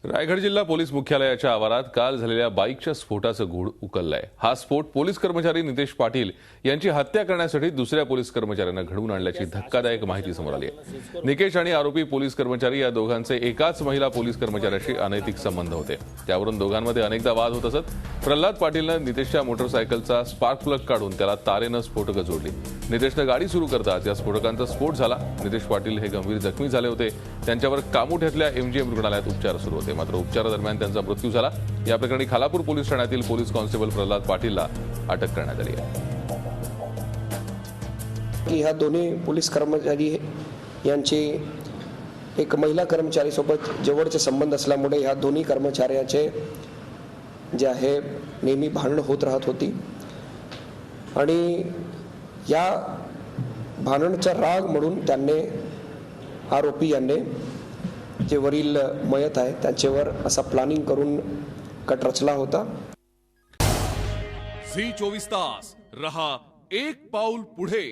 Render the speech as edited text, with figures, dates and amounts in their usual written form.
रायगड जिल्हा पोलीस मुख्यालयाच्या आवारात काल झालेल्या बाईकच्या स्फोटाचं गूढ उकललंय। हा स्फोट पोलीस कर्मचारी नितेश पाटील यांची हत्या करण्यासाठी दुसऱ्या पोलीस कर्मचाऱ्यांना घडवून आणल्याची धक्कादायक माहिती समोर आली आहे। निकेश आणि आरोपी पोलीस कर्मचारी या दोघांचे एकाच महिला पोलीस कर्मचाऱ्याशी अनैतिक संबंध होते। त्यावरून दोघांमध्ये अनेकदा वाद होत असत। प्रल्हाद पाटीलने नितेशच्या मोटरसायकलचा स्पार्क प्लग काढून त्याला तारेनं स्फोटकं जोडली। नितेशने गाडी सुरू करताच या स्फोटकांचा स्फोट झाला। नितेश पाटील हे गंभीर जखमी झाले होते। त्यांच्यावर कामोठ्यातल्या एमजीएम रुग्णालयात उपचार सुरू होते, मात्र उपचारादरम्यान त्यांचा मृत्यू झाला। या प्रकरणी खालापूर पोलीस ठाण्यातील पोलीस कॉन्स्टेबल प्रल्हाद पाटीलला अटक करण्यात आली आहे। ह्या दोन्ही पोलीस कर्मचारी यांची एक महिला कर्मचारी सोबत जवळचे संबंध असल्यामुळे ह्या दोन्ही कर्मचाऱ्याचे जे आहे नेहमी भांडण होत राहत होती आणि या भांडणाचा राग म्हणून त्यांनी आरोपी यांनी जे वरील मयत आहे त्यांच्यावर असा प्लॅनिंग करून कट रचला होता। झी 24 तास रहा एक पाऊल पुढे।